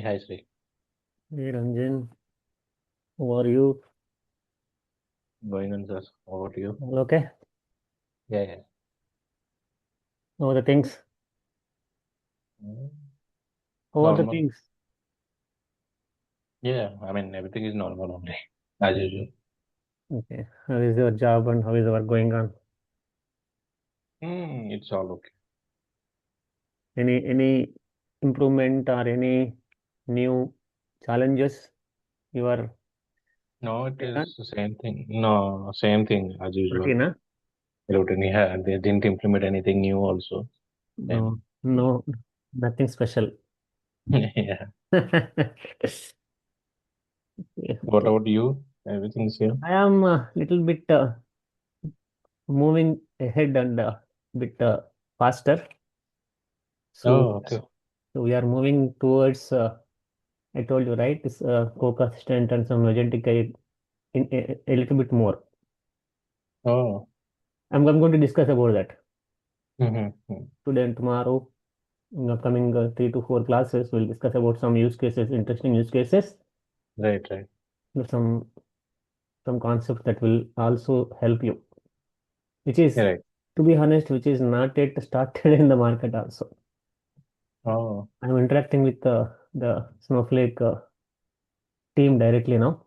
Hi, Sri. Hey Ranjan, how are you? Going on, sir. How about you? All okay? Yeah, yeah. How are the things? Mm, How are the Normal. things? Yeah, I mean, everything is normal only, as usual. Okay. How is your job and how is the work going on? It's all okay. Any improvement or any new challenges you are No, it working on? is the same thing. No, same thing as usual. Routine, huh? Routine. Yeah, they didn't implement anything new also. Same. No, no, nothing special. Yeah. Yeah, What okay. about you? Everything's here? I am a little bit moving ahead and bit faster. So, Oh, okay. so we are moving towards I told you, right? This CoCo assistant and some agentic AI in a little bit more. Oh. I'm going to discuss about that Mm-hmm. today and tomorrow. In upcoming 3 to 4 classes, we'll discuss about some use cases, interesting use cases, Right, right. with some concepts that will also help you. Which is, Yeah, right. to be honest, which is not yet started in the market. Also, Oh. I'm interacting with the Snowflake team directly now.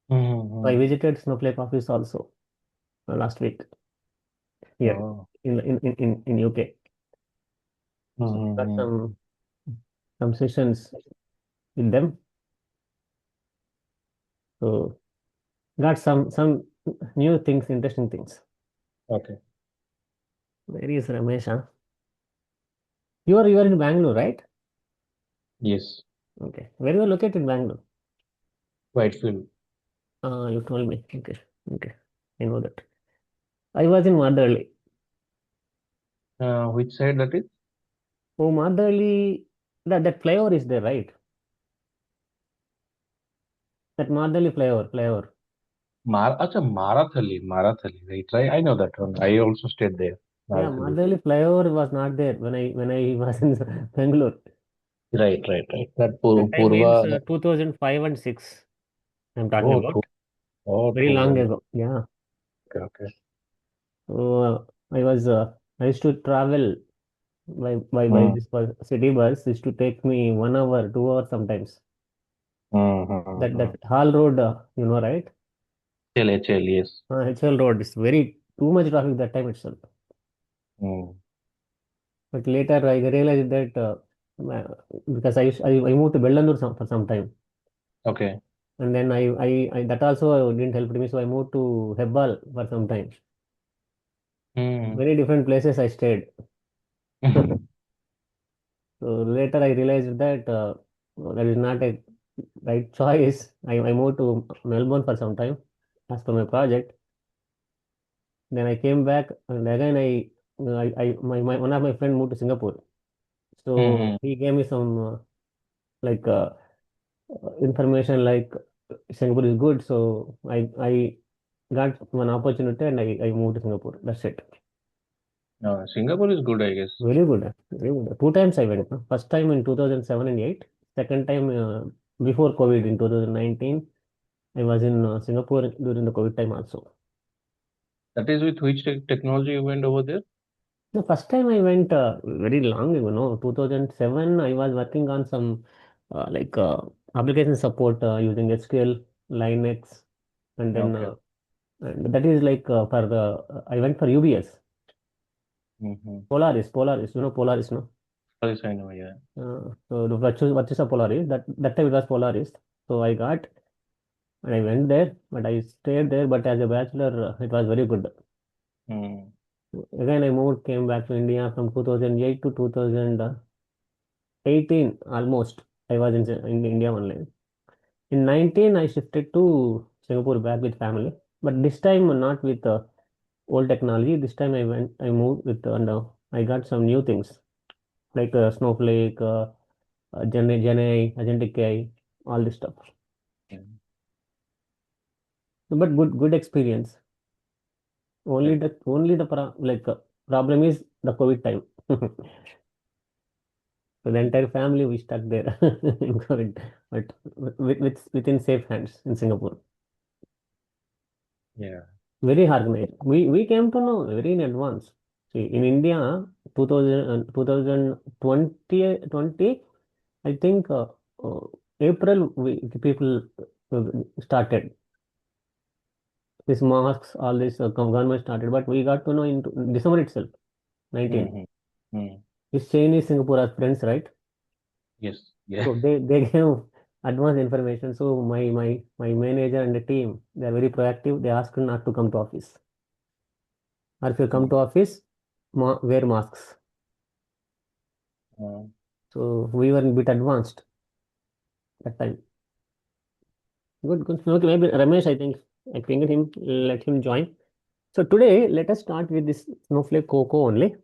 So I Mm-hmm. visited Snowflake office also last week here Oh. in UK. So got Mm-hmm. some sessions with them. So got some new things, interesting things. Okay. Where is Ramesh? Huh? You are in Bangalore, right? Yes. Okay. Where you are located in Bangalore? Whitefield. You told me. Okay. Okay. I know that. I was in Madhali. Which side that is? Oh, Madhali. That flyover is there, right? That Madhali flyover. Marathali, right? Right. I know that one. I also stayed there. Yeah, Marathali. Madhali flyover was not there when I was in Bangalore. Right, right, right. That That time means Purva. 2005 and 6. I'm talking Oh, two, about oh, very long 2000. ago. Yeah. Okay, okay. So I used to travel by Hmm. this city bus used to take me 1 hour, 2 hours sometimes. Hmm. Hmm. Hmm. That Hall Road, right? HL, yes. HL Road is very too much traffic that time itself. Hmm. But later I realized that uh, because I moved to Bellandur for some time, Okay. and then I that also didn't help me, so I moved to Hebbal for some time. Hmm. Very different places I stayed. So later I realized that that is not a right choice. I moved to Melbourne for some time as per my project. Then I came back and again my one of my friend moved to Singapore. So Hmm. he gave me some like information like Singapore is good. So I got one opportunity and I moved to Singapore. That's it. Singapore is good, I guess. Very good. Very good. Two times I went. No? First time in 2007 and 8. Second time before COVID in 2019. I was in Singapore during the COVID time also. That is with which technology you went over there? The first time I went very long ago, no, 2007, I was working on some like application support using SQL, Linux, and then Okay. and that is like for the I went for UBS, Mm-hmm. Polaris, Polaris, no. Yes, I know, yeah. So the virtues of Polaris, that time it was Polaris. So I got and I went there, but I stayed there. But as a bachelor, it was very good. Hmm. Again, I moved, came back to India from 2008 to 2018 almost. I was in India only. In 19, I shifted to Singapore back with family, but this time not with old technology. This time I moved with, and I got some new things like Snowflake, Gen AI, Agentic AI, all this stuff. Yeah. But good experience. Right. Only the problem is the COVID time. So the entire family we stuck there in COVID, but within safe hands in Singapore. Yeah. Very organized. We came to know very in advance. See, in India, 2020, I think uh, April, the people uh, started this masks, all this government started, but we got to know in December itself, 19. Mm-hmm. Mm. This Chinese, Singapore are friends, right? Yes. Yeah. So they gave advanced information. So my manager and the team, they are very proactive. They asked not to come to office, or if you come Mm. to office, wear masks. Mm. So we were a bit advanced that time. Good, good. Okay, maybe Ramesh, I think him, let him join. So today, let us start with this Snowflake CoCo only,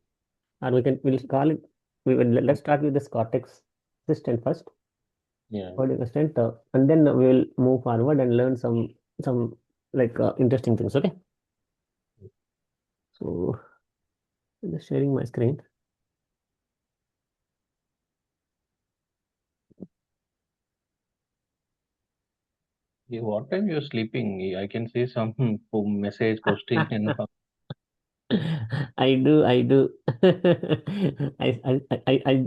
or we'll call it. Let's start with this Cortex assistant first, Yeah. coding assistant, and then we will move forward and learn some like interesting things. Okay. So I'm just sharing my screen. Yeah, what time you're sleeping? I can see some message posting and I do. I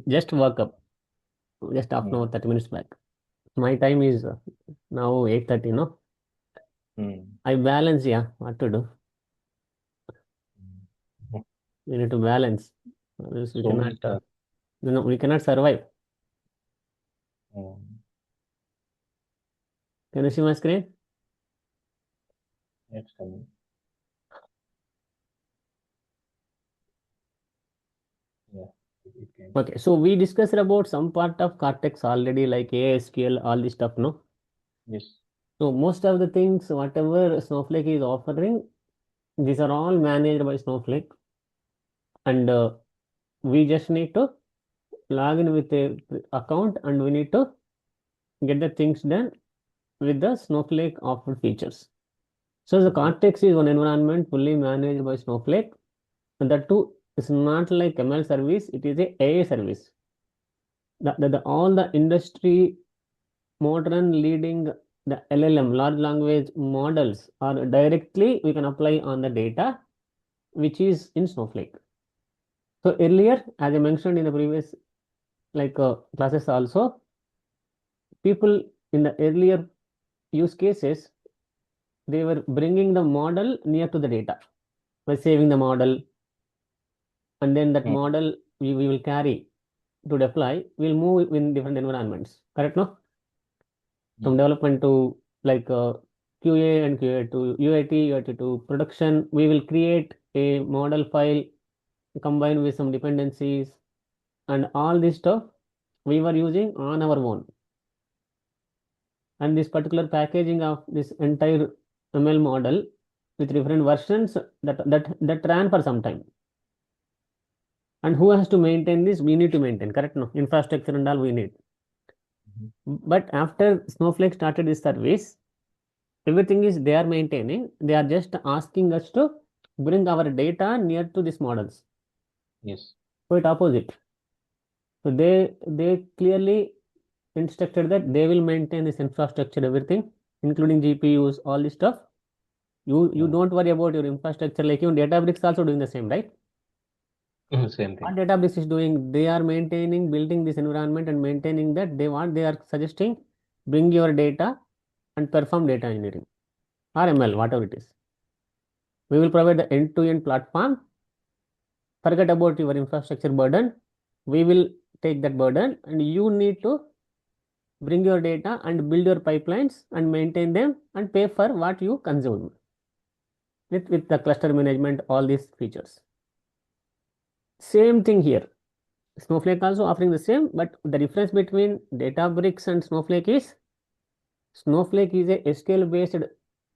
just woke up just half an mm. hour, 30 minutes back. My time is now 8:30, no? Mm. I balance, yeah, what to do? Mm. We need to balance. Else we So cannot, many stars. we cannot survive. Mm. Can you see my screen? It's coming. Yeah. It came. Okay, so we discussed about some part of Cortex already, like ASQL, all this stuff, no? Yes. So most of the things, whatever Snowflake is offering, these are all managed by Snowflake, and we just need to log in with a account, and we need to get the things done with the Snowflake offered features. So the Okay. Cortex is one environment fully managed by Snowflake. And that too is not like ML service, it is a AI service. All the industry modern leading the LLM, large language models, are directly we can apply on the data which is in Snowflake. So earlier, as I mentioned in the previous like classes also, people in the earlier use cases, they were bringing the model near to the data by saving the model, and then that Mm. model we will carry to deploy, we'll move in different environments. Correct, no? From Yes. development to like QA and QA to UAT to production, we will create a model file combined with some dependencies and all this stuff we were using on our own. And this particular packaging of this entire ML model with different versions that ran for some time. And who has to maintain this? We need to maintain, correct? No, infrastructure and all we need. Mhm. But after Snowflake started this service, everything is they are maintaining. They are just asking us to bring our data near to these models. Yes. Quite opposite. So they clearly instructed that they will maintain this infrastructure, everything, including GPUs, all this stuff. You Mm. don't worry about your infrastructure. Like even Databricks also doing the same, right? Same What thing. Databricks is doing, they are maintaining, building this environment and maintaining that. They are suggesting, bring your data and perform data engineering or ML, whatever it is. We will provide the end-to-end platform. Forget about your infrastructure burden. We will take that burden, and you need to bring your data and build your pipelines and maintain them and pay for what you consume with the cluster management, all these features. Same thing here. Snowflake also offering the same, but the difference between Databricks and Snowflake is Snowflake is a SQL based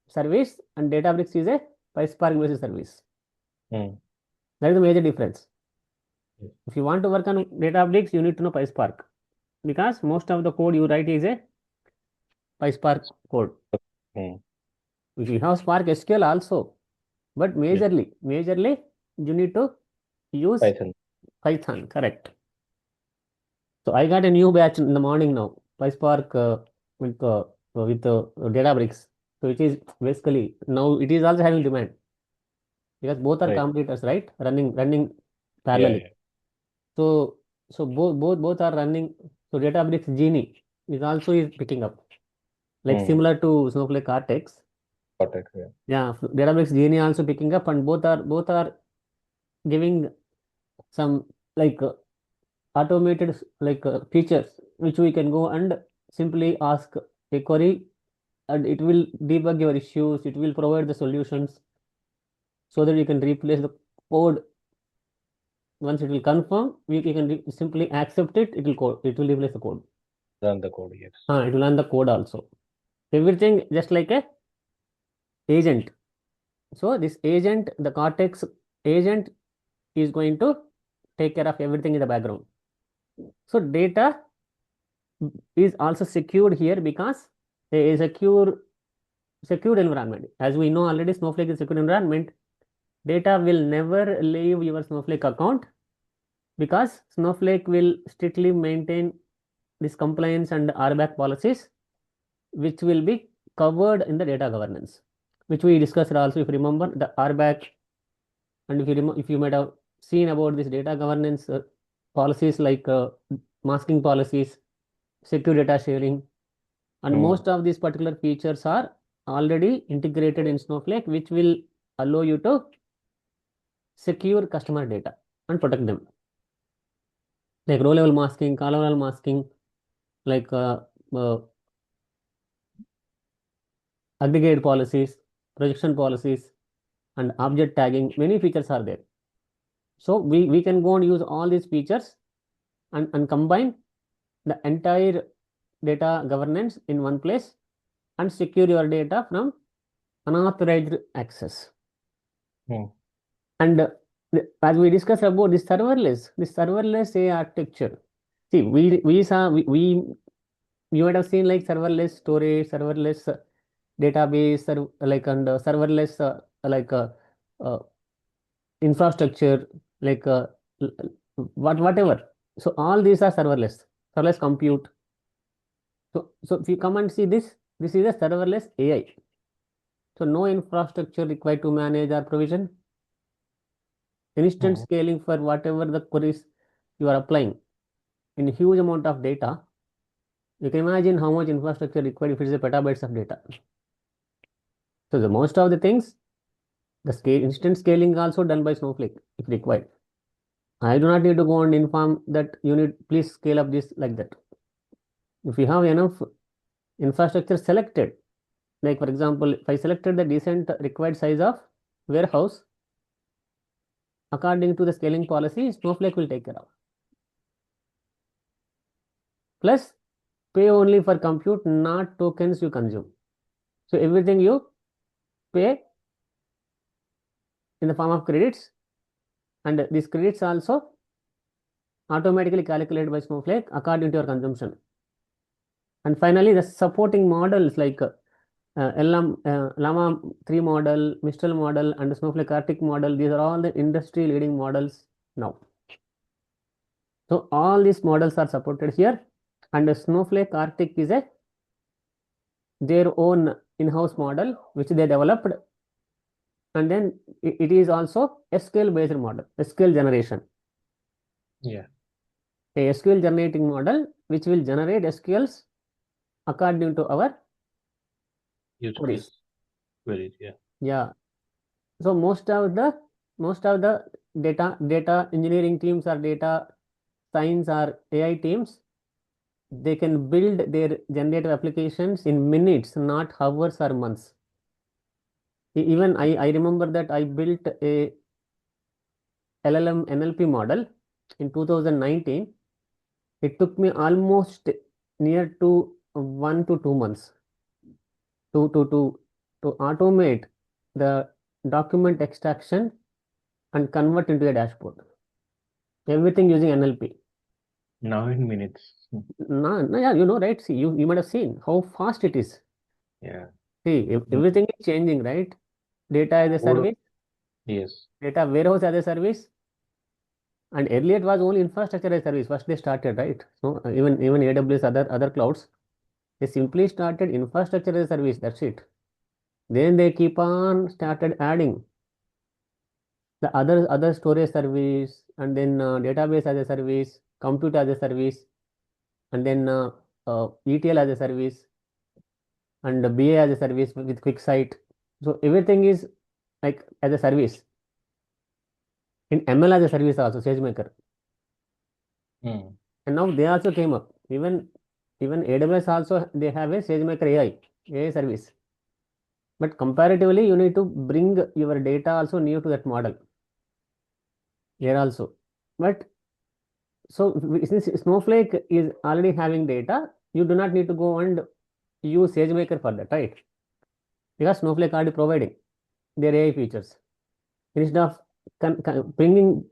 service and Databricks is a PySpark based service. Mm. That is the major difference. Yes. If you want to work on Databricks, you need to know PySpark because most of the code you write is a PySpark code. Mm. If you have Spark SQL also, but Yes. majorly you need to use Python. Python, correct? So I got a new batch in the morning now. PySpark with Databricks. So it is basically now it is also having demand because both are Right. competitors, right? Running Yeah, parallelly. yeah. So both are running. So Databricks Genie is picking up like Hmm. similar to Snowflake Cortex. Cortex, yeah. Yeah, Databricks Genie also picking up, and both are giving some like automated features which we can go and simply ask a query, and it will debug your issues. It will provide the solutions so that you can replace the code. Once it will confirm, we can simply accept it. It will replace the code. Run the code, yes. It will run the code also. Everything just like a agent. So this agent, the Cortex agent, is going to take care of everything in the background. So data is also secured here because a secured environment. As we know already, Snowflake is a secure environment. Data will never leave your Snowflake account because Snowflake will strictly maintain this compliance and RBAC policies, which will be covered in the data governance, which we discussed also. If you remember the RBAC, and if you might have seen about this data governance policies like masking policies, secure data sharing, and Hmm. most of these particular features are already integrated in Snowflake, which will allow you to secure customer data and protect them, like row level masking, column level masking, like uh, aggregate policies, projection policies, and object tagging. Many features are there. So we can go and use all these features and combine the entire data governance in one place and secure your data from unauthorized access. Hmm. And as we discussed about this serverless AI architecture. See, we saw we you might have seen like serverless storage, serverless database, and serverless uh, infrastructure, like whatever. So all these are serverless compute. So if you come and see this is a serverless AI. So no infrastructure required to manage or provision. Instant Hmm. scaling for whatever the queries you are applying in huge amount of data. You can imagine how much infrastructure required if it is a petabytes of data. So the most of the things, the instant scaling also done by Snowflake if required. I do not need to go and inform that you need please scale up this like that. If you have enough infrastructure selected, like for example, if I selected the decent required size of warehouse according to the scaling policy, Snowflake will take care of. Plus, pay only for compute, not tokens you consume. So everything you pay in the form of credits, and these credits also automatically calculated by Snowflake according to your consumption. And finally, the supporting models like Llama 3 model, Mistral model, and Snowflake Arctic model. These are all the industry leading models now. So all these models are supported here, and the Snowflake Arctic is a their own in-house model which they developed, and then it is also SQL based model, SQL generation, Yeah. a SQL generating model which will generate SQLs according to our Use queries. case. Very, yeah. Yeah. So most of the data engineering teams or data science or AI teams, they can build their generative applications in minutes, not hours or months. Even I remember that I built a LLM NLP model in 2019. It took me almost near to 1 to 2 months to to automate the document extraction and convert into a dashboard. Everything using NLP. 9 minutes. No, no, yeah, right? See, you might have seen how fast it is. Yeah. See, Mm. everything is changing, right? Data as a Code, service, yes. data warehouse as a service, And earlier it was only infrastructure as service. First they started, right? So even AWS, other clouds, they simply started infrastructure as a service. That's it. Then they keep on started adding the other storage service, and then database as a service, compute as a service, and then ETL as a service, and BA as a service with QuickSight. So everything is like as a service. In ML as a service also, SageMaker. Hmm. And now they also came up. Even AWS also they have a SageMaker AI service. But comparatively, you need to bring your data also near to that model here also. But so since Snowflake is already having data, you do not need to go and use SageMaker for that, right? Because Snowflake already providing their AI features. Instead of bringing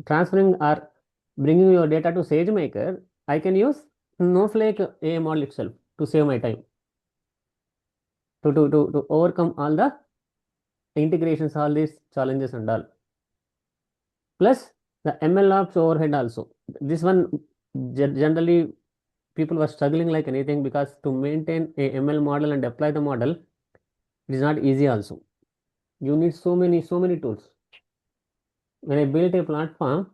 transferring or bringing your data to SageMaker, I can use Snowflake AI model itself to save my time to overcome all the integrations, all these challenges and all. Plus the ML ops overhead also. This one generally people were struggling like anything, because to maintain a ML model and deploy the model, it is not easy also. You need so many tools. When I built a platform,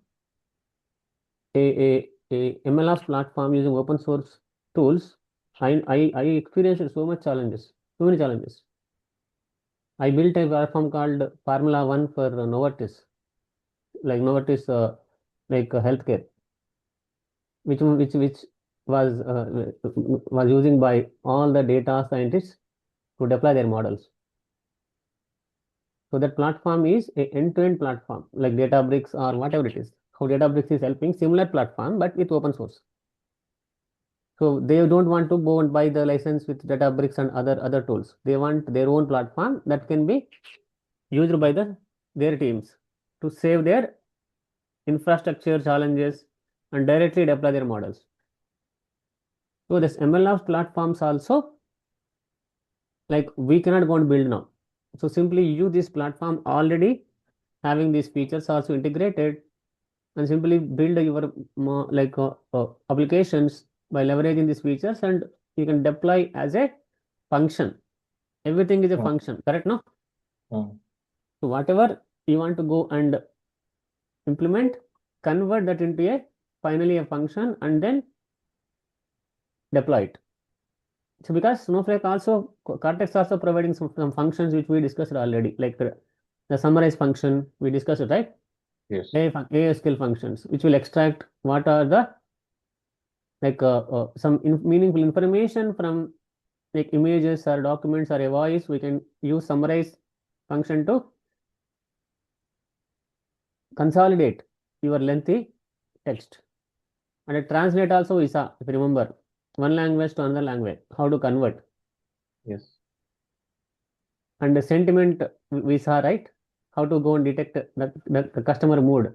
a MLOps platform using open source tools, I experienced so many challenges. I built a platform called Formula One for Novartis, like Novartis, healthcare, which was was using by all the data scientists to deploy their models. So that platform is a end-to-end platform, like Databricks or whatever it is. How Databricks is helping similar platform, but with open source. So they don't want to go and buy the license with Databricks and other tools. They want their own platform that can be used by their teams to save their infrastructure challenges and directly deploy their models. So this MLOps platforms also, like, we cannot go and build now. So simply use this platform already having these features also integrated, and simply build your applications by leveraging these features, and you can deploy as a function. Everything is a Hmm. function, correct? No. Hmm. So whatever you want to go and implement, convert that into a finally a function, and then deploy it. So because Snowflake also, Cortex also providing some functions which we discussed already, like the summarize function we discussed it, right? Yes. ASQL functions which will extract what are the some meaningful information from like images or documents or a voice. We can use summarize function to consolidate your lengthy text. And a translate also we saw, if you remember, one language to another language, how to convert. Yes. And the sentiment we saw, right? How to go and detect the customer mood.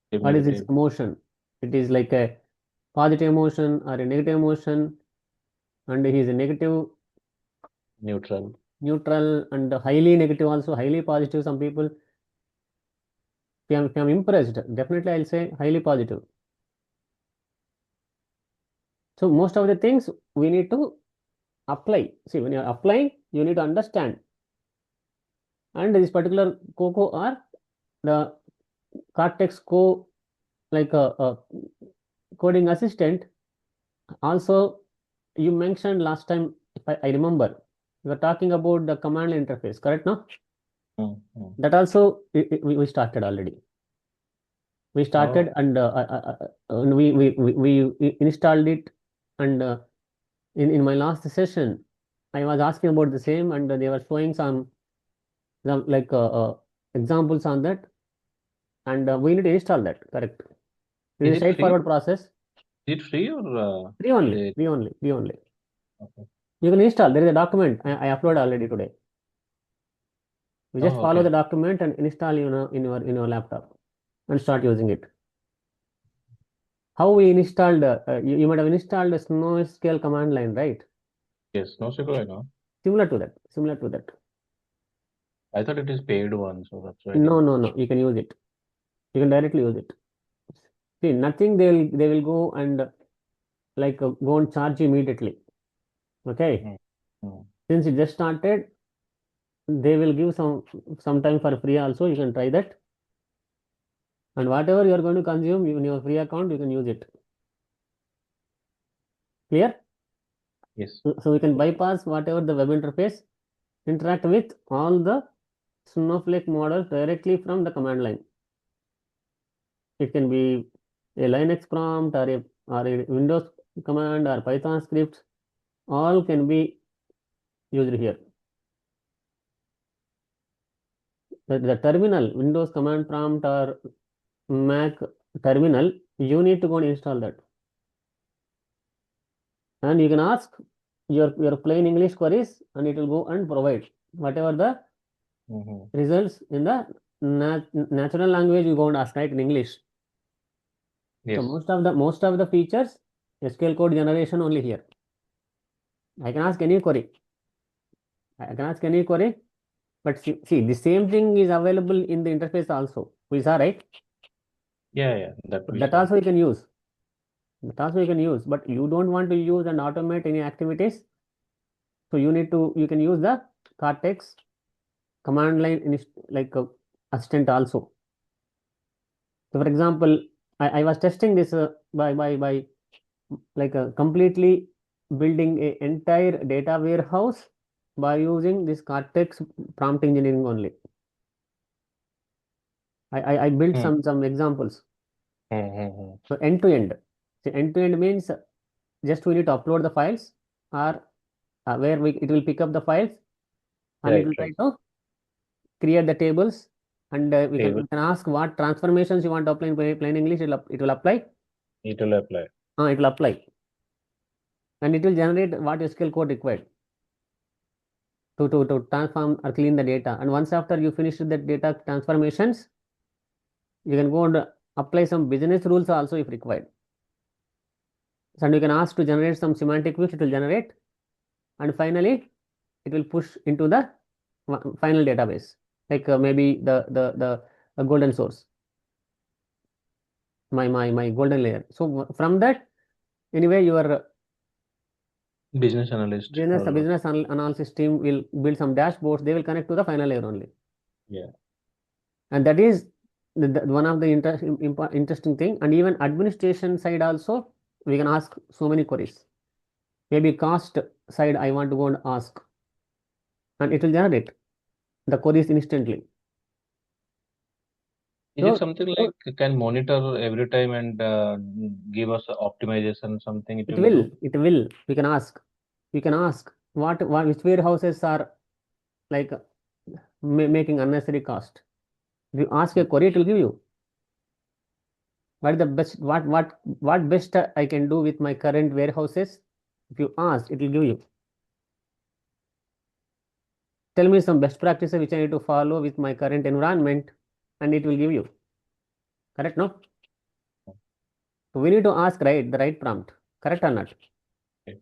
What is its Immediately emotion? It is like a positive emotion or a negative emotion, and he is a negative, neutral. neutral, and highly negative also, highly positive. Some people, if I'm impressed, definitely I'll say highly positive. So most of the things we need to apply. See, when you're applying, you need to understand. And this particular CoCo or the Cortex Co, like a coding assistant. Also, you mentioned last time, if I remember, you were talking about the command line interface, correct? No, Hmm. Hmm. that also we started already. We started, Oh, and we installed it. And in my last session, I was asking about the same, and they were showing some examples on that, and we need to install that. Correct. It is is a it free? straightforward process. Is it free or Free only. they? Free only. Free only. Okay. You can install. There is a document I uploaded already today. You just Oh, follow okay. the document and install, in your laptop, and start using it. How we installed? You might have installed a Snow Scale command line, right? Yes. No, Super, I know. Similar to that. Similar to that. I thought it is paid one, so that's why I No, didn't. no, no. You can use it. You can directly use it. See, nothing they will go and go and charge you immediately. Okay. Mm. Mm. Since it just started, they will give some time for free also. You can try that. And whatever you are going to consume in your free account, you can use it. Clear? Yes. So we can bypass whatever the web interface, interact with all the Snowflake models directly from the command line. It can be a Linux prompt or a Windows command or Python script. All can be used here. The terminal, Windows command prompt or Mac terminal, you need to go and install that. And you can ask your plain English queries, and it will go and provide whatever the Mm-hmm. results in the natural language you go and ask, right, in English. So Yes. most of the features, SQL code generation only here. I can ask any query. I can ask any query, but see, the same thing is available in the interface also. We saw, right? Yeah, yeah, that we That saw. also you can use. That also you can use, but you don't want to use and automate any activities. So you can use the Cortex command line assistant also. So for example, I was testing this by completely building a entire data warehouse by using this Cortex prompt engineering only. I built Mm. some examples. Mm-hmm. So end to end. So end to end means just we need to upload the files, or where it will pick up the files, and it Right, will try right. to create the tables, and Table. we can ask what transformations you want to apply in plain English. It will apply. It will apply. It will apply, and it will generate what SQL code required to transform or clean the data. And once after you finish the data transformations, you can go and apply some business rules also if required. So, and you can ask to generate some semantic views, it will generate, and finally it will push into the final database, maybe the golden source, my golden layer. So from that, anyway, your Business analyst or analysis team will build some dashboards. They will connect to the final layer only, yeah. and that is one of the interesting thing. And even administration side also, we can ask so many queries. Maybe cost side, I want to go and ask, and it will generate the queries instantly. Is it So, something so like can monitor every time and give us a optimization something it it will will, do? it will. We can ask what which warehouses are like making unnecessary cost. If you ask a query, it will give you what is the best, what best I can do with my current warehouses. If you ask, it will give you. Tell me some best practices which I need to follow with my current environment, and it will give you. Correct, no? So we need to ask the right prompt. Correct or not? Okay.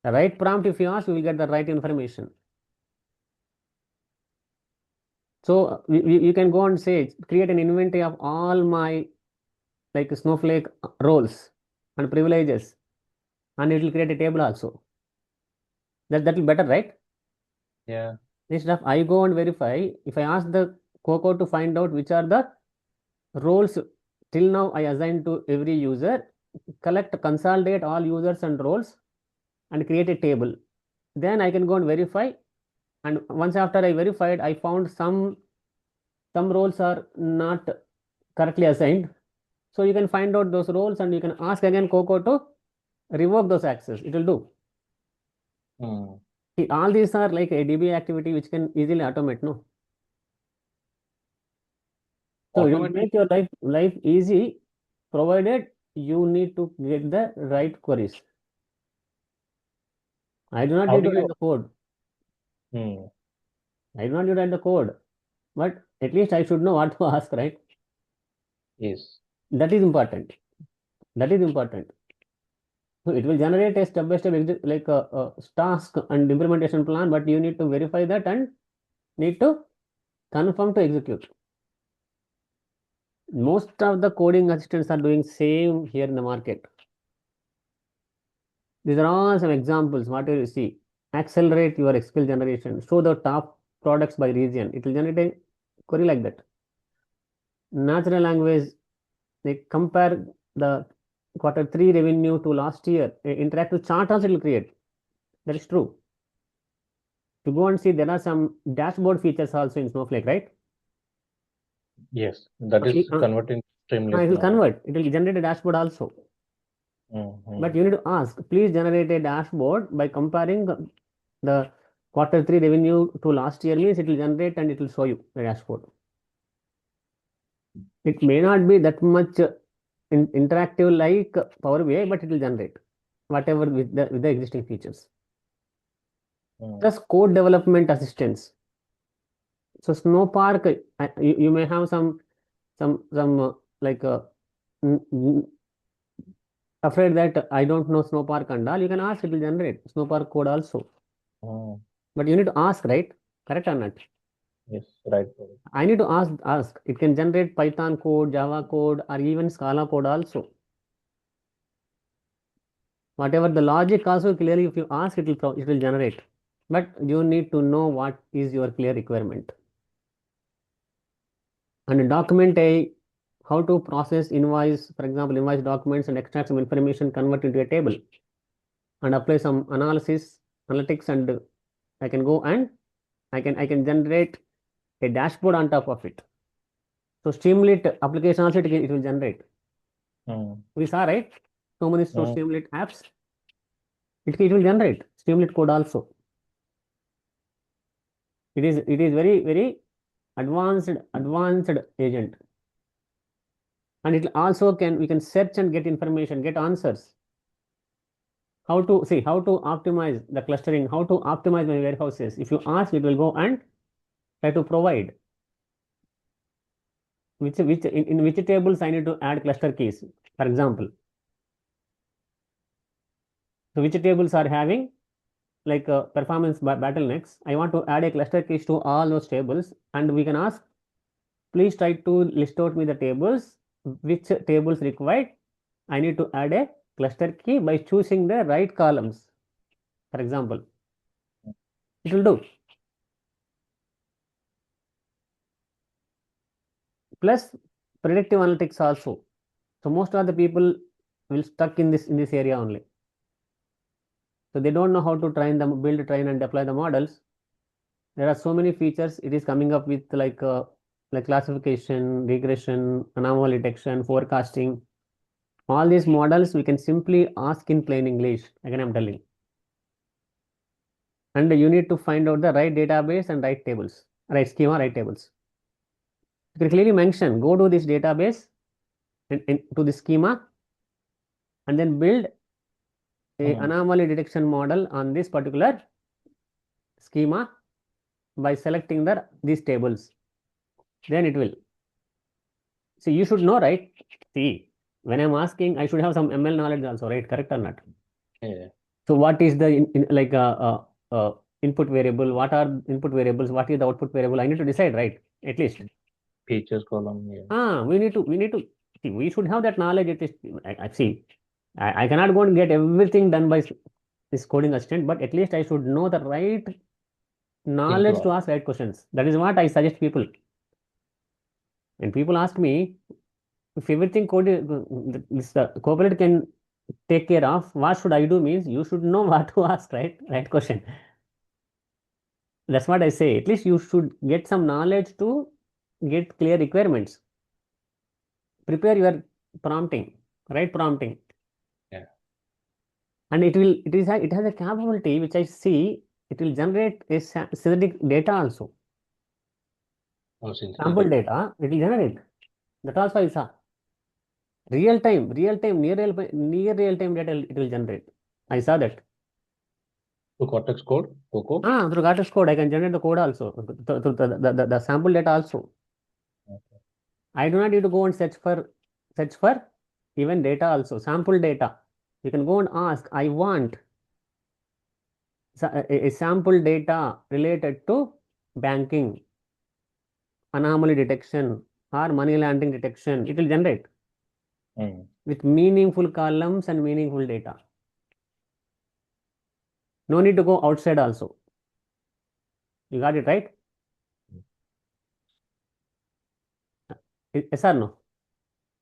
The right prompt, if you ask, you will get the right information. So you can go and say, create an inventory of all my Snowflake roles and privileges, and it will create a table also. That will better, right? Yeah. Instead of I go and verify, if I ask the CoCo to find out which are the roles till now I assign to every user, consolidate all users and roles, and create a table. Then I can go and verify. And once after I verified, I found some roles are not correctly assigned. So you can find out those roles, and you can ask again CoCo to revoke those access. It will do. Hmm. See, all these are like a DB activity which can easily automate, no? So it will Automatic. make your life easy, provided you need to get the right queries. I do not How need do to write you? the code. Hmm. I do not need to write the code, but at least I should know what to ask, right? Yes. That is important. That is important. So it will generate a step-by-step a task and implementation plan, but you need to verify that and need to confirm to execute. Most of the coding assistants are doing same here in the market. These are all some examples. What do you see? Accelerate your skill generation. Show the top products by region. It will generate a query like that. Natural language, they compare the quarter 3 revenue to last year. Interactive chart also it will create. That is true. To go and see, there are some dashboard features also in Snowflake, right? Yes, that is converting It Streamlit will now. convert. It will generate a dashboard also. But Mm-hmm. you need to ask, please generate a dashboard by comparing the quarter 3 revenue to last year means it will generate and it will show you the dashboard. It may not be that much interactive like Power BI, but it will generate whatever with the existing features. Mm. Plus code development assistance. So Snowpark, you may have some like afraid that I don't know Snowpark and all. You can ask, it will generate Snowpark code also. Mm. But you need to ask, right? Correct or not? Yes, right. I need to ask. It can generate Python code, Java code, or even Scala code also. Whatever the logic also clearly, if you ask, it will generate. But you need to know what is your clear requirement. And document a how to process invoice, for example, invoice documents and extract some information, convert into a table, and apply some analytics, and I can go and I can generate a dashboard on top of it. So Streamlit application also it will generate. Mm. We saw, right? So many Mm. Streamlit apps. It will generate Streamlit code also. It is very very advanced agent, and it also can we can search and get information, get answers. How to optimize the clustering, how to optimize my warehouses. If you ask, it will go and try to provide in which tables I need to add cluster keys, for example. So which tables are having like performance bottlenecks. I want to add a cluster keys to all those tables, and we can ask, please try to list out me the tables, which tables required. I need to add a cluster key by choosing the right columns, for example. It will do. Plus predictive analytics also. So most of the people will stuck in this area only. So they don't know how to train them, build, train, and deploy the models. There are so many features. It is coming up with like classification, regression, anomaly detection, forecasting. All these models we can simply ask in plain English. Again, I'm telling. And you need to find out the right database and right tables, right schema, right tables. You can clearly mention, go to this database and to the schema, and then build a Mm. anomaly detection model on this particular schema by selecting these tables. Then it will. See, you should know, right? See, when I'm asking, I should have some ML knowledge also, right? Correct or not? Yeah. So what is the input variable? What are input variables? What is the output variable? I need to decide, right? At least. Features column. Yeah. We need to see, we should have that knowledge at least. I see. I cannot go and get everything done by this coding assistant, but at least I should know the right Thing to knowledge to ask. ask right questions. That is what I suggest people. When people ask me if everything this Copilot can take care of, what should I do means you should know what to ask, right? Right question. That's what I say. At least you should get some knowledge to get clear requirements. Prepare your prompting, right prompting. Yeah. And it has a capability which I see, it will generate a synthetic data also. Oh, Sample synthetic. data, it will generate. That also I saw. Real time, near real time data it will generate. I saw that. To Cortex code, CoCo. Through Gatus code, I can generate the code also, through the sample data also. Okay. I do not need to go and search for even data also, sample data. You can go and ask, I want a sample data related to banking, anomaly detection. or money laundering detection. It will generate Mm. with meaningful columns and meaningful data. No need to go outside also. You got it right? Yes or no?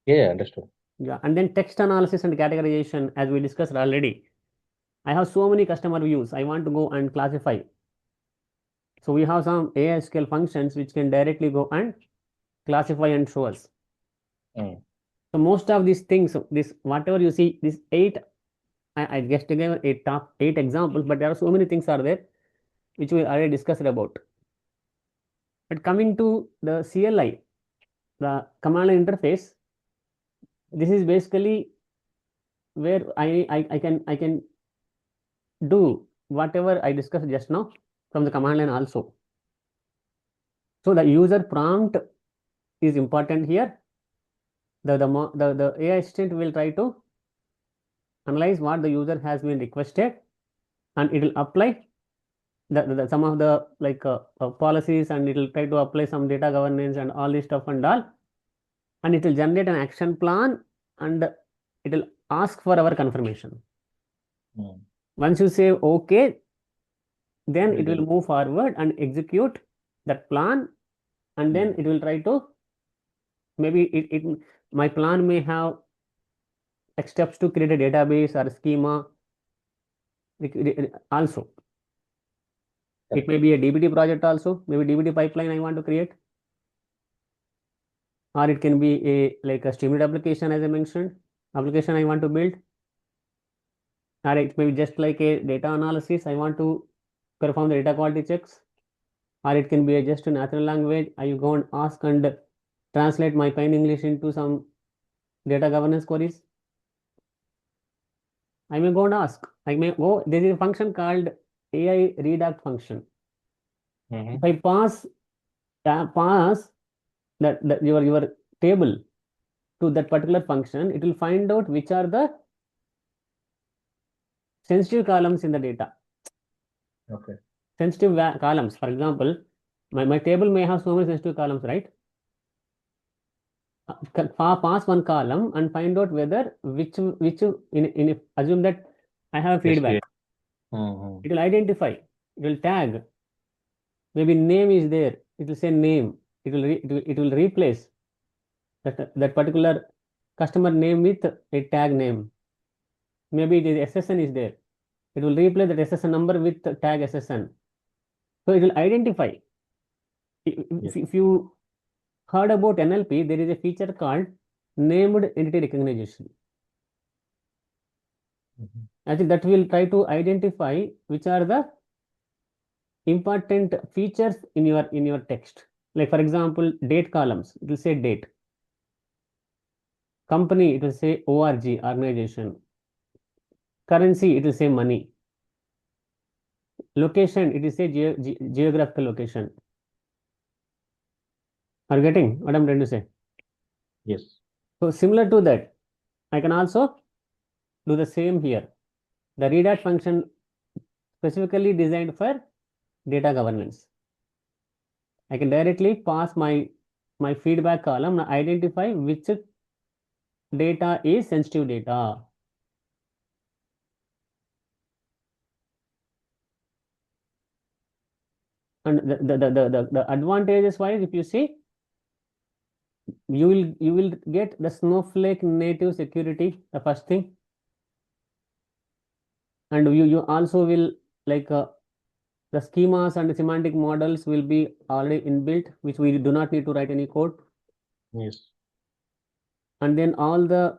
Yeah, understood. Yeah. And then text analysis and categorization, as we discussed already. I have so many customer views. I want to go and classify. So we have some AI scale functions which can directly go and classify and show us. Mm. So most of these things, this whatever you see, this eight, I just gave a top eight examples, but there are so many things are there which we already discussed about. But coming to the CLI, the command line interface, this is basically where I can do whatever I discussed just now from the command line also. So the user prompt is important here. The AI assistant will try to analyze what the user has been requested, and it will apply some of the policies, and it will try to apply some data governance and all this stuff and all, and it will generate an action plan, and it will ask for our confirmation. Mm. Once you say okay, then Will it will do. move forward and execute that plan, and then Mm. it will try to maybe it my plan may have steps to create a database or schema. Also, it Correct. may be a dbt project also, maybe dbt pipeline I want to create, or it can be a like a streamed application, as I mentioned, application I want to build, or it may be just like a data analysis I want to perform the data quality checks, or it can be a just a natural language I go and ask and translate my plain English into some data governance queries. I may go and ask. I may go. There is a function called AI redact function. If Mm-hmm. I pass that your table to that particular function, it will find out which are the sensitive columns in the data. Okay. Sensitive columns. For example, my table may have so many sensitive columns, right? Pass one column and find out whether which in assume that I have SQL. feedback. Mm-hmm. It will identify. It will tag. Maybe name is there. It will say name. It will replace that particular customer name with a tag name. Maybe it is SSN is there. It will replace that SSN number with the tag SSN. So it will identify. Yes. If you heard about NLP, there is a feature called named entity recognition. Mm-hmm. Actually, that will try to identify which are the important features in your text. Like for example, date columns. It will say date. Company, it will say org, organization. Currency, it will say money. Location, it is a geographical location. Are you getting what I'm trying to say? Yes. So similar to that, I can also do the same here. The redact function specifically designed for data governance. I can directly pass my feedback column and identify which data is sensitive data. And the advantages wise, if you see, you will get the Snowflake native security, the first thing, and you also will like the schemas and the semantic models will be already inbuilt, which we do not need to write any code. Yes. And then all the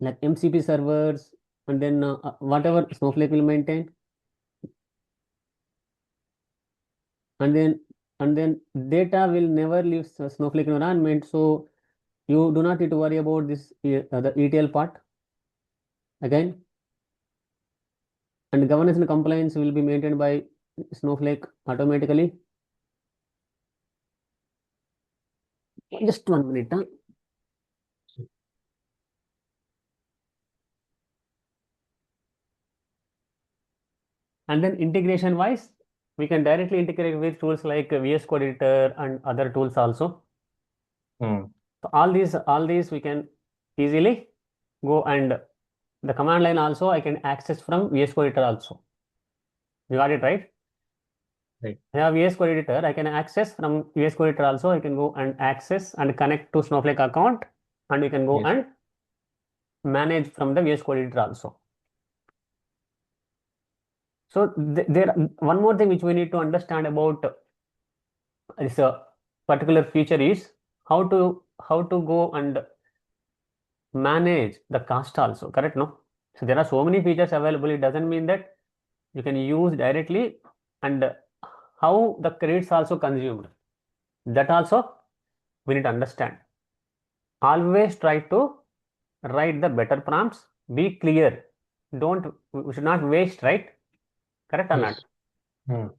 like MCP servers, and then whatever Snowflake will maintain, and then data will never leave Snowflake environment. So you do not need to worry about this the ETL part again. And governance and compliance will be maintained by Snowflake automatically. Just 1 minute. Huh? And then integration wise, we can directly integrate with tools like VS Code Editor and other tools also. Hmm. So all these we can easily go, and the command line also I can access from VS Code editor also. You got it right? Right. I have VS Code editor. I can access from VS Code editor also. I can go and access and connect to Snowflake account, and we can go Yes. and manage from the VS Code editor also. So there one more thing which we need to understand about this particular feature is how to go and manage the cost also. Correct? No. So there are so many features available. It doesn't mean that you can use directly, and how the credits also consumed. That also we need to understand. Always try to write the better prompts. Be clear. Don't We should not waste, right? Correct or not? Yes.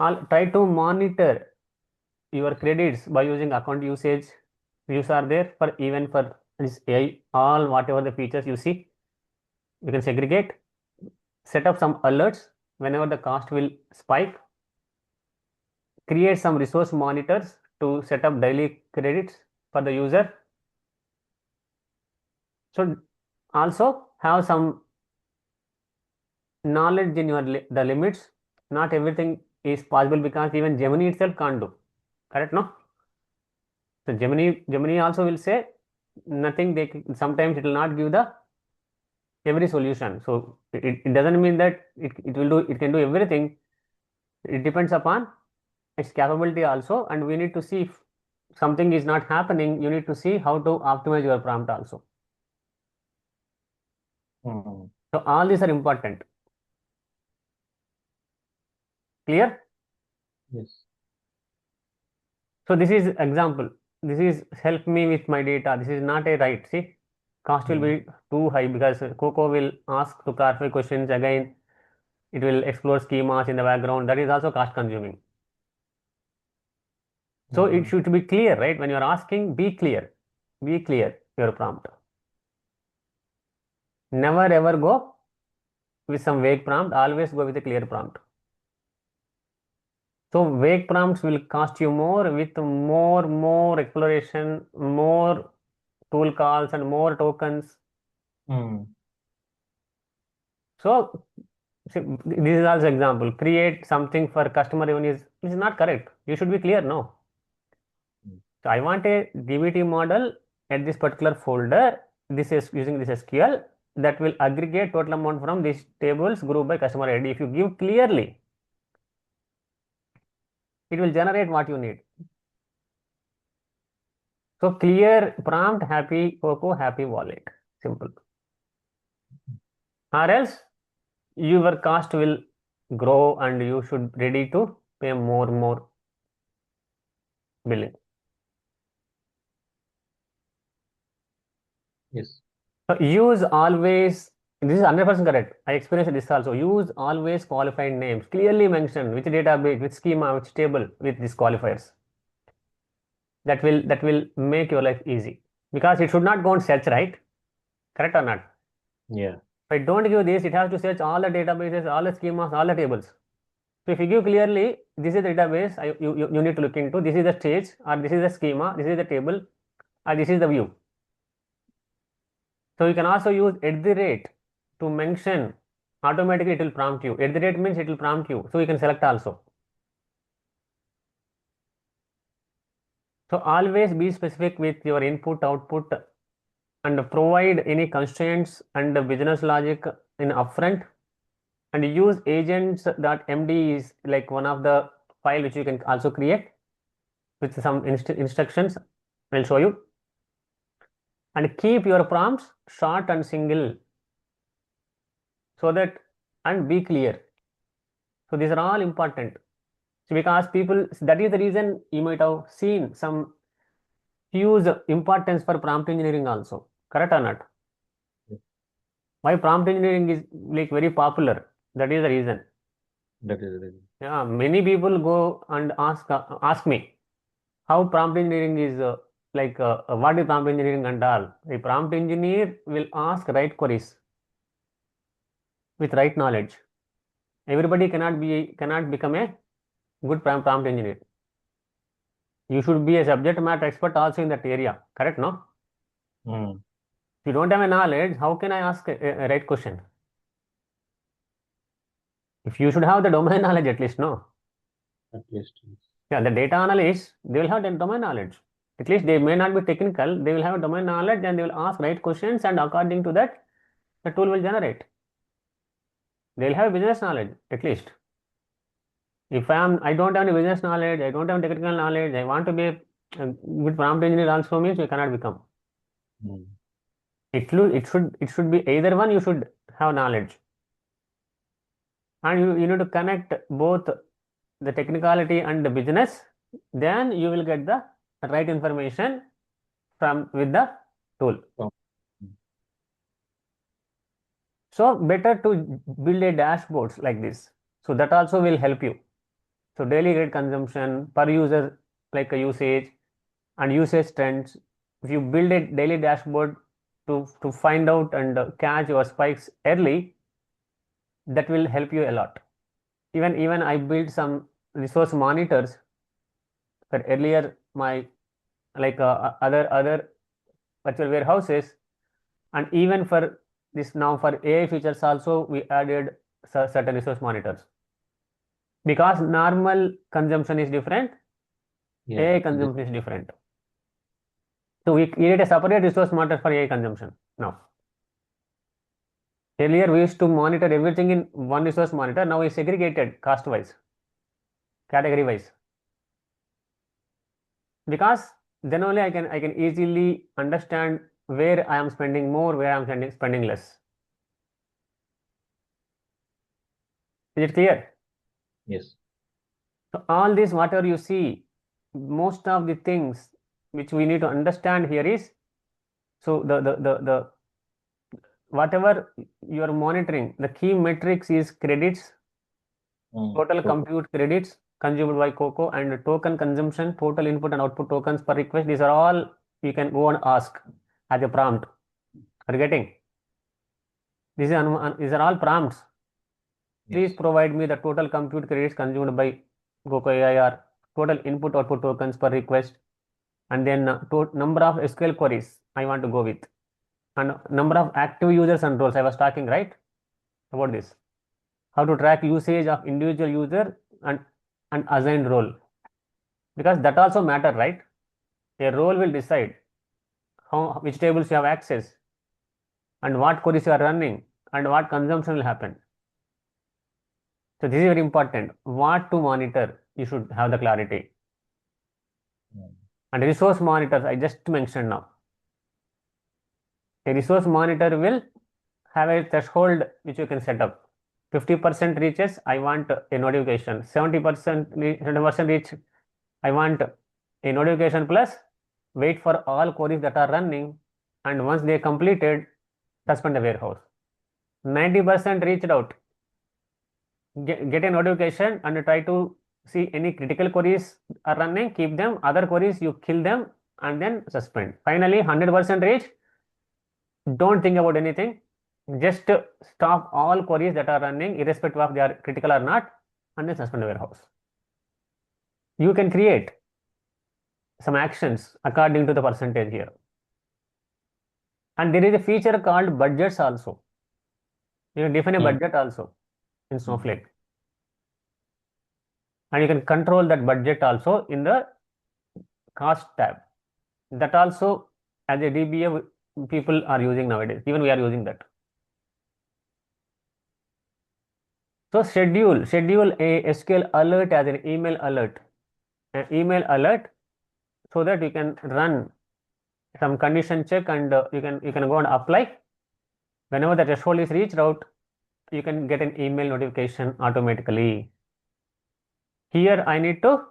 Hmm. Try to monitor your credits by using account usage. Views are there for even for this AI, all whatever the features you see, you can segregate, set up some alerts whenever the cost will spike, create some resource monitors to set up daily credits for the user. So also have some knowledge in your the limits. Not everything is possible because even Gemini itself can't do. Correct? No. So Gemini also will say nothing. Sometimes it will not give the every solution. So it doesn't mean that it can do everything. It depends upon its capability also, and we need to see if something is not happening. You need to see how to optimize your prompt also. Hmm. So all these are important. Clear? Yes. So this is example. This is help me with my data. This is not a write. See, cost will Hmm. be too high because CoCo will ask to clarify questions again. It will explore schemas in the background. That is also cost consuming. So it Hmm. should be clear, right? When you are asking, be clear. Be clear your prompt. Never ever go with some vague prompt. Always go with a clear prompt. So vague prompts will cost you more with more exploration, more tool calls and more tokens. Hmm. So see, this is also example. Create something for customer revenue is not correct. You should be clear, no. So I want a DBT model at this particular folder. This is using this SQL that will aggregate total amount from these tables group by customer ID. If you give clearly, it will generate what you need. So clear prompt, happy Coco, happy wallet. Simple. Or else your cost will grow and you should ready to pay more billing. Yes. So use always, this is 100% correct. I experienced this also. Use always qualified names. Clearly mention which database, which schema, which table with these qualifiers. That will make your life easy. Because it should not go and search, right? Correct or not? Yeah. If I don't give this, it has to search all the databases, all the schemas, all the tables. So if you give clearly, this is the database you need to look into, this is the stage, or this is the schema, this is the table, or this is the view. So you can also use at the rate to mention, automatically it will prompt you. At the rate means it will prompt you. So you can select also. So always be specific with your input, output, and provide any constraints and the business logic in upfront. And use agents.md is like one of the file which you can also create with some instructions. I'll show you. And keep your prompts short and single so that, and be clear. So these are all important. So because people, that is the reason you might have seen some huge importance for prompt engineering also. Correct or not? Why prompt engineering is like very popular? That is the reason. That is it. Yeah, many people go and ask me how prompt engineering is what is prompt engineering and all. A prompt engineer will ask right queries with right knowledge. Everybody cannot become a good prompt engineer. You should be a subject matter expert also in that area. Correct, no? Mm. If you don't have a knowledge, how can I ask a right question? If you should have the domain knowledge at least, no? At least. Yeah, the data analysts, they will have the domain knowledge. At least they may not be technical, they will have a domain knowledge and they will ask right questions, and according to that, the tool will generate. They will have business knowledge at least. If I don't have any business knowledge, I don't have technical knowledge, I want to be a good prompt engineer also means you cannot become. Mm. It should be either one you should have knowledge. And you need to connect both the technicality and the business, then you will get the right information from with the tool. Oh. Mm. So better to build a dashboards like this. So that also will help you. So daily rate consumption per user, like a usage and usage trends. If you build a daily dashboard to find out and catch your spikes early, that will help you a lot. Even I built some resource monitors for earlier my like other virtual warehouses, and even for this now for AI features also we added certain resource monitors, because normal consumption is different, Yeah. AI consumption is different. So we create a separate resource monitor for AI consumption now. Earlier we used to monitor everything in one resource monitor. Now we segregated cost wise, category wise, because then only I can easily understand where I am spending more, where I am spending less. Is it clear? Yes. So all this, whatever you see, most of the things which we need to understand here is, so the whatever you are monitoring, the key metrics is credits, Mm. total So, compute credits consumed by CoCo, and token consumption, total input and output tokens per request. These are all you can go and ask as a prompt. Are you getting? These are all prompts. Please yes. provide me the total compute credits consumed by CoCo AIR, total input output tokens per request, and then number of SQL queries I want to go with, and number of active users and roles. I was talking right about this. How to track usage of individual user and assigned role, because that also matter, right? A role will decide how which tables you have access and what queries you are running and what consumption will happen. So this is very important. What to monitor, you should have the clarity. Mm. And resource monitors, I just mentioned now. A resource monitor will have a threshold which you can set up. 50% reaches, I want a notification. 70% 70% reach, I want a notification plus wait for all queries that are running, and once they completed, suspend the warehouse. 90% reached out, get a notification and try to see any critical queries are running, keep them, other queries you kill them and then suspend. Finally 100% reach, don't think about anything, just stop all queries that are running irrespective of they are critical or not, and then suspend the warehouse. You can create some actions according to the percentage here. And there is a feature called budgets also. You can define a Mm. budget also in Mm. Snowflake, and you can control that budget also in the cost tab. That also, as a DBA, people are using nowadays. Even we are using that. So schedule a SQL alert as an email alert, so that you can run some condition check, and you can go and apply. Whenever the threshold is reached out, you can get an email notification automatically. Here I need to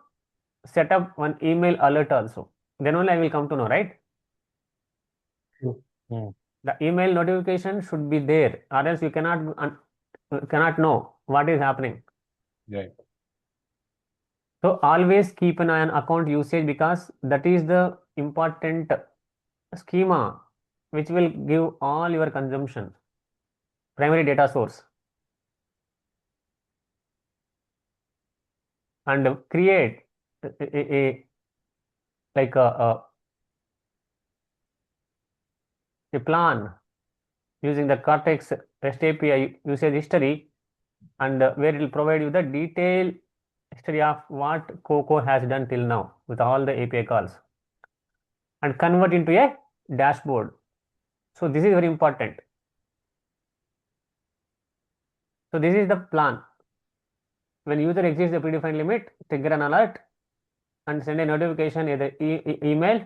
set up one email alert also. Then only I will come to know, right? True. Mm. The email notification should be there, or else you cannot know what is happening. Right. So always keep an eye on account usage, because that is the important schema which will give all your consumption, primary data source, and create a like a plan using the Cortex REST API usage history, and where it will provide you the detailed history of what CoCo has done till now with all the API calls and convert into a dashboard. So this is very important. So this is the plan. When user exceeds the predefined limit, trigger an alert and send a notification, either email,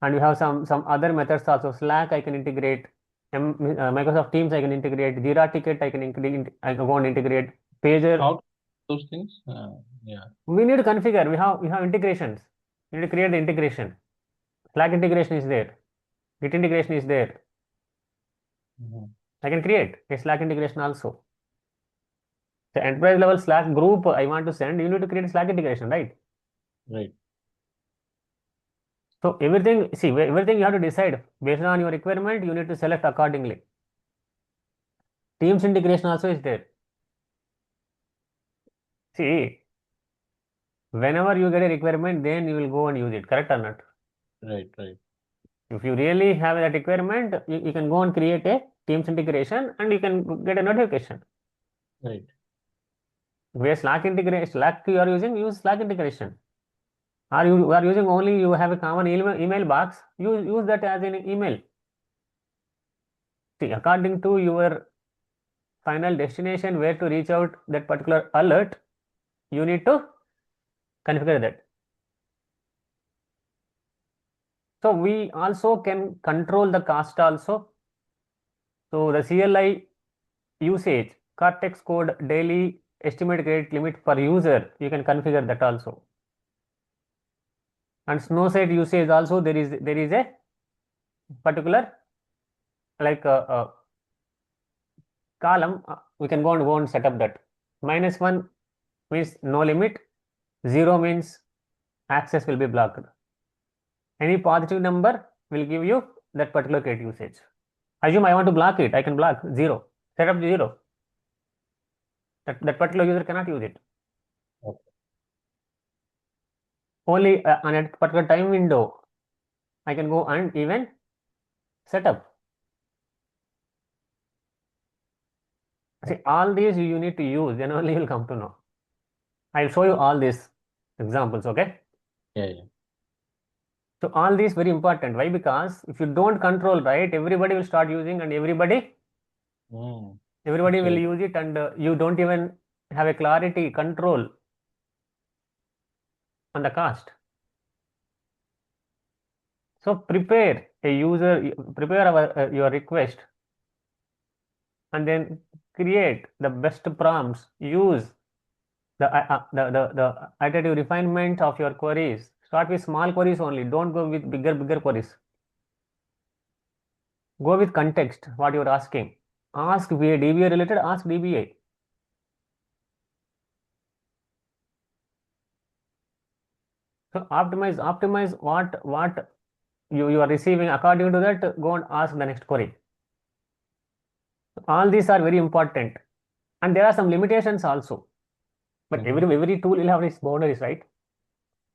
and we have some other methods also. Slack I can integrate, Microsoft Teams I can integrate, Jira ticket I can go and integrate, Pager. How those things? Yeah. We need to configure. We have integrations. We need to create the integration. Slack integration is there. Git integration is there. Mhm. I can create a Slack integration also. The enterprise level Slack group I want to send, you need to create a Slack integration, right? Right. So everything you have to decide based on your requirement. You need to select accordingly. Teams integration also is there. See, whenever you get a requirement, then you will go and use it. Correct or not? Right. Right. If you really have that requirement, you can go and create a Teams integration and you can get a notification. Right. Where Slack integration, Slack you are using, use Slack integration. Or you are using only, you have a common email box, use that as an email. See, according to your final destination, where to reach out that particular alert, you need to configure that. So we also can control the cost also. So the CLI usage, Cortex code daily estimate credit limit per user, you can configure that also. And Snowflake usage also, there is a particular like column, we can go and set up that. -1 means no limit, 0 means access will be blocked. Any positive number will give you that particular credit usage. Assume I want to block it, I can block 0, set up 0. That particular user cannot use it. Okay. Only on a particular time window, I can go and even set up. See, all these you need to use, then only you will come to know. I'll show you all these examples, okay? Yeah. Yeah. So all these very important. Why? Because if you don't control, right, everybody will start using and Mm. everybody will Okay. use it, and you don't even have a clarity control on the cost. So prepare your request, and then create the best prompts. Use the iterative refinement of your queries. Start with small queries only. Don't go with bigger queries. Go with context, what you're asking. Ask VA, DBA related, ask DBA. So optimize what you are receiving. According to that, go and ask the next query. All these are very important. And there are some limitations also. But Mhm. every tool will have its boundaries, right?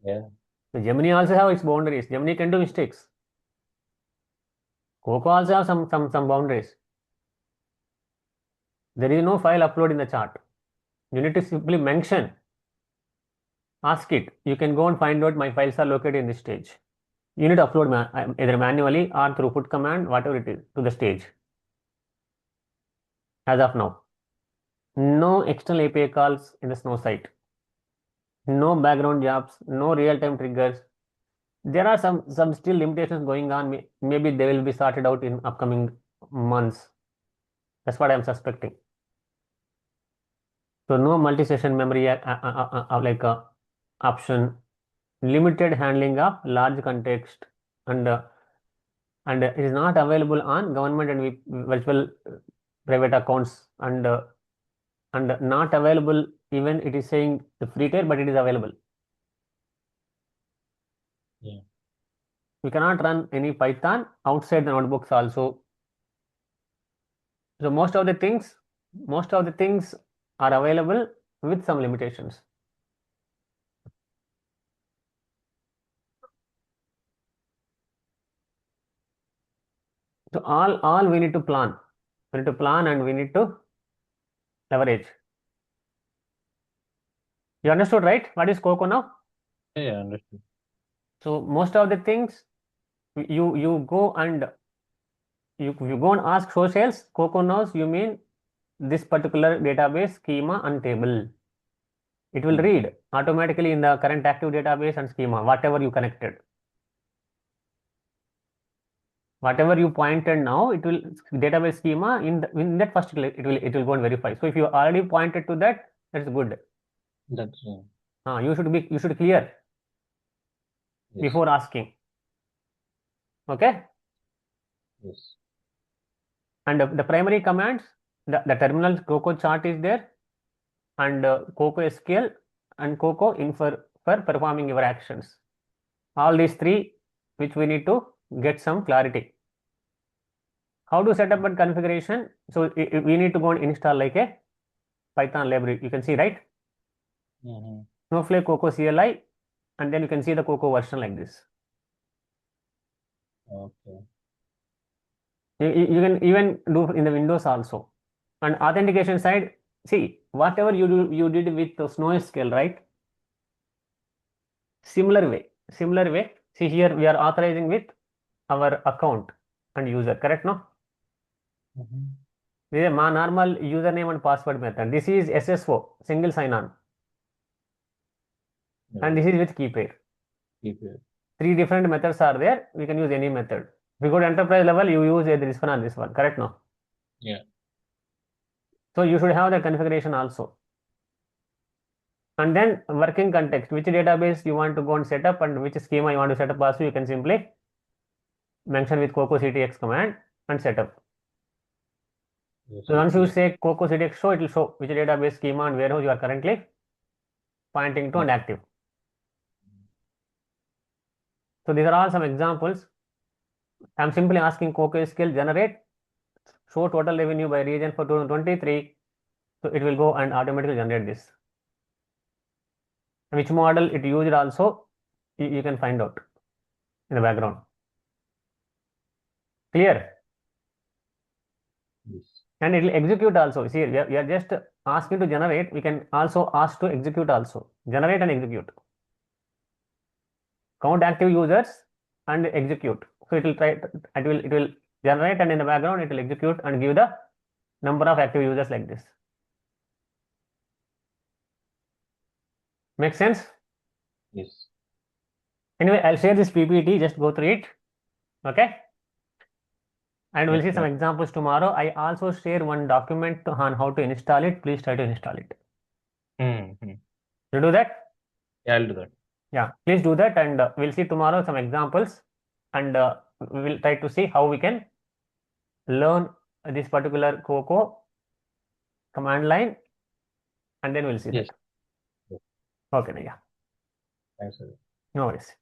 Yeah. So Gemini also have its boundaries. Gemini can do mistakes. Coco also have some boundaries. There is no file upload in the chart. You need to simply mention, ask it. You can go and find out my files are located in this stage. You need to upload either manually or through put command, whatever it is, to the stage. As of now, no external API calls in the Snow site. No background jobs, no real-time triggers. There are some still limitations going on. Maybe they will be sorted out in upcoming months. That's what I'm suspecting. So no multi-session memory like option, limited handling of large context, and it is not available on government and virtual private accounts, and not available, even it is saying the free tier, but it is available. Yeah. We cannot run any Python outside the notebooks also. So most of the things are available with some limitations. So all we need to plan. We need to plan and we need to leverage. You understood, right? What is CoCo now? Yeah, yeah, understood. So most of the things you go and you go and ask socials, CoCo knows you mean this particular database schema and table. It will Mm-hmm. read automatically in the current active database and schema, whatever you connected. Whatever you pointed now, it will database schema in that first click, it will go and verify. So if you already pointed to that, that's good. That's You should clear yes, before asking. Okay. yes. And the primary commands, the terminal CoCo chart is there, and CoCo SQL and CoCo for performing your actions. All these three, which we need to get some clarity. How to set up a configuration? So we need to go and install like a Python library. You can see, right? Mm-hmm. Snowflake CoCo CLI, and then you can see the CoCo version like this. Okay. You can even do in the Windows also. And authentication side, see whatever you did with the SnowSQL, right? Similar way. See here we are authorizing with our account and user, correct? No, Mm-hmm. this is my normal username and password method. This is SSO, single sign-on, and Right. this is with key pair. Keep it. Three different methods are there. We can use any method. If you go to enterprise level, you use either this one or this one, correct? No, Yeah. so you should have the configuration also. And then working context, which database you want to go and set up and which schema you want to set up also, you can simply mention with CoCo CTX command and set up. Yes. So once you Yeah. say CoCo CTX show, it will show which database schema and warehouse you are currently pointing to Mm. and active. So these are all some examples. I'm simply asking CoCo skill generate show total revenue by region for 2023. So it will go and automatically generate this. Which model it used also, you can find out in the background. Clear? Yes. And it will execute also. See, we are just asking to generate. We can also ask to execute also. Generate and execute. Count active users and execute. So it will generate, and in the background it will execute and give the number of active users like this. Make sense? Yes. Anyway, I'll share this PPT. Just go through it. Okay. And we'll Yeah. see some Sure. examples tomorrow. I also share one document on how to install it. Please try to install it. Mm-hmm. You do that? Yeah, I'll do that. Yeah, please do that, and we'll see tomorrow some examples, and we will try to see how we can learn this particular CoCo command line, and then we'll see Yes. that. Yes. Okay, yeah, Thanks. Sir. no worries.